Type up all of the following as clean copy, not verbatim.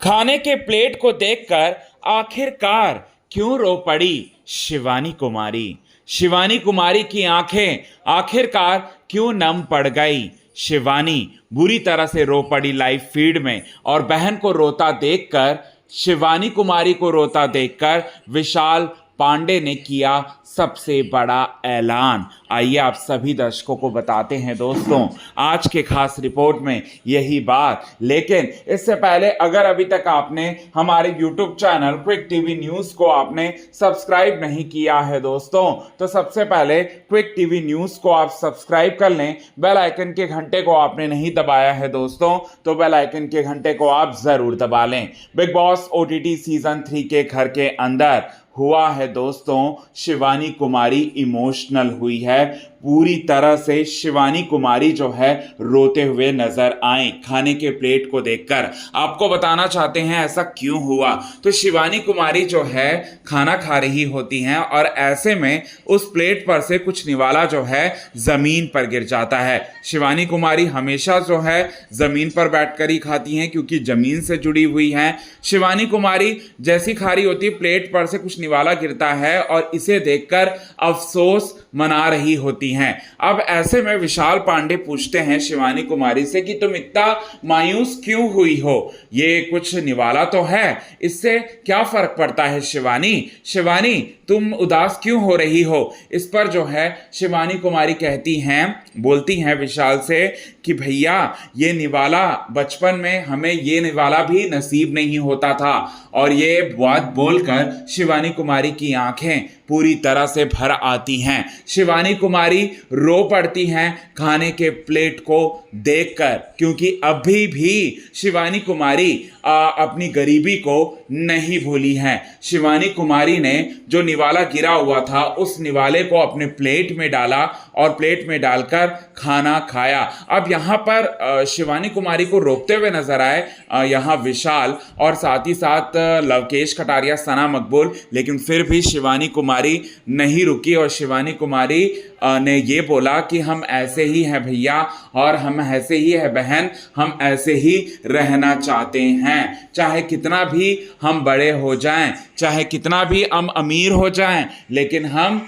खाने के प्लेट को देखकर आखिरकार क्यों रो पड़ी शिवानी कुमारी। शिवानी कुमारी की आंखें आखिरकार क्यों नम पड़ गई। शिवानी बुरी तरह से रो पड़ी लाइव फीड में, और बहन को रोता देखकर, शिवानी कुमारी को रोता देखकर विशाल पांडे ने किया सबसे बड़ा ऐलान। आइए आप सभी दर्शकों को बताते हैं दोस्तों आज के खास रिपोर्ट में यही बात। लेकिन इससे पहले अगर अभी तक आपने हमारे YouTube channel quick TV news को आपने सब्सक्राइब नहीं किया है दोस्तों, तो सबसे पहले क्विक टीवी न्यूज़ को आप सब्सक्राइब कर लें। बेल आइकन के घंटे को आपने नहीं दबाया है दोस्तों, तो बेल आइकन के घंटे को आप ज़रूर दबा लें। बिग बॉस OTT सीजन 3 के घर के अंदर हुआ है दोस्तों, शिवानी कुमारी इमोशनल हुई है। पूरी तरह से शिवानी कुमारी जो है रोते हुए नजर आए खाने के प्लेट को देखकर। आपको बताना चाहते हैं ऐसा क्यों हुआ। तो शिवानी कुमारी जो है खाना खा रही होती हैं और ऐसे में उस प्लेट पर से कुछ निवाला जो है जमीन पर गिर जाता है। शिवानी कुमारी हमेशा जो है जमीन पर बैठकर ही खाती हैं क्योंकि जमीन से जुड़ी हुई हैं। शिवानी कुमारी जैसी खा रही होती है, प्लेट पर से कुछ निवाला गिरता है और इसे देखकर अफसोस मना रही होती हैं। अब ऐसे में विशाल पांडे पूछते हैं शिवानी कुमारी से कि तुम इतना मायूस क्यों हुई हो, ये कुछ निवाला तो है, इससे क्या फर्क पड़ता है शिवानी, शिवानी तुम उदास क्यों हो रही हो। इस पर जो है शिवानी कुमारी कहती हैं, बोलती हैं विशाल से कि भैया ये निवाला बचपन में हमें ये निवाला भी नसीब नहीं होता था। और ये बात बोलकर शिवानी कुमारी की आंखें पूरी तरह से भर आती हैं। शिवानी कुमारी रो पड़ती हैं खाने के प्लेट को देखकर, क्योंकि अभी भी शिवानी कुमारी अपनी गरीबी को नहीं भूली हैं। शिवानी कुमारी ने जो निवाला गिरा हुआ था उस निवाले को अपने प्लेट में डाला और प्लेट में डालकर खाना खाया। अब यहाँ पर शिवानी कुमारी को रोकते हुए नजर आए यहाँ विशाल और साथ ही साथ लवकेश कटारिया, सना मकबूल, लेकिन फिर भी शिवानी कुमारी नहीं रुकी और शिवानी कुमारी ने ये बोला कि हम ऐसे ही हैं भैया और हम ऐसे ही है बहन, हम ऐसे ही रहना चाहते हैं। चाहे कितना भी हम बड़े हो जाएं, चाहे कितना भी हम अमीर हो जाएं, लेकिन हम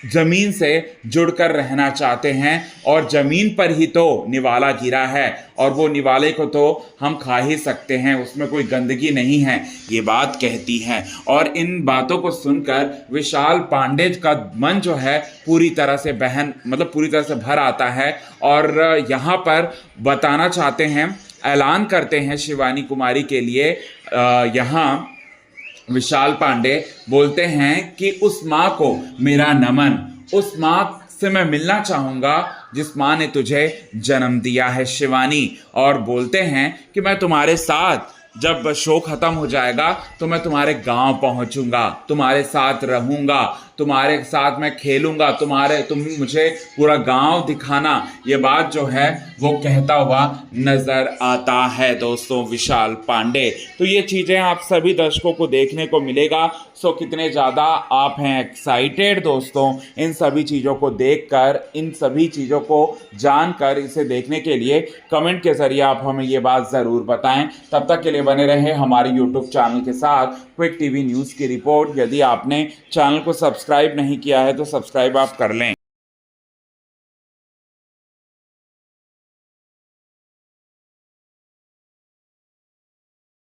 जमीन से जुड़कर रहना चाहते हैं और जमीन पर ही तो निवाला गिरा है और वो निवाले को तो हम खा ही सकते हैं, उसमें कोई गंदगी नहीं है, ये बात कहती है। और इन बातों को सुनकर विशाल पांडे का मन जो है पूरी तरह से पूरी तरह से भर आता है और यहाँ पर बताना चाहते हैं, ऐलान करते हैं शिवानी कुमारी के लिए। यहाँ विशाल पांडे बोलते हैं कि उस माँ को मेरा नमन, उस माँ से मैं मिलना चाहूँगा जिस माँ ने तुझे जन्म दिया है शिवानी। और बोलते हैं कि मैं तुम्हारे साथ जब शो खत्म हो जाएगा तो मैं तुम्हारे गांव पहुंचूंगा, तुम्हारे साथ रहूंगा, तुम्हारे साथ मैं खेलूंगा, तुम मुझे पूरा गांव दिखाना, ये बात जो है वो कहता हुआ नजर आता है दोस्तों विशाल पांडे। तो ये चीज़ें आप सभी दर्शकों को देखने को मिलेगा। सो कितने ज़्यादा आप हैं एक्साइटेड दोस्तों इन सभी चीज़ों को देखकर, इन सभी चीज़ों को जानकर, इसे देखने के लिए कमेंट के ज़रिए आप हमें ये बात ज़रूर बताएं। तब तक के लिए बने रहे हमारे YouTube चैनल के साथ क्विक टीवी न्यूज़ की रिपोर्ट। यदि आपने चैनल को सब्सक्राइब नहीं किया है तो सब्सक्राइब आप कर लें।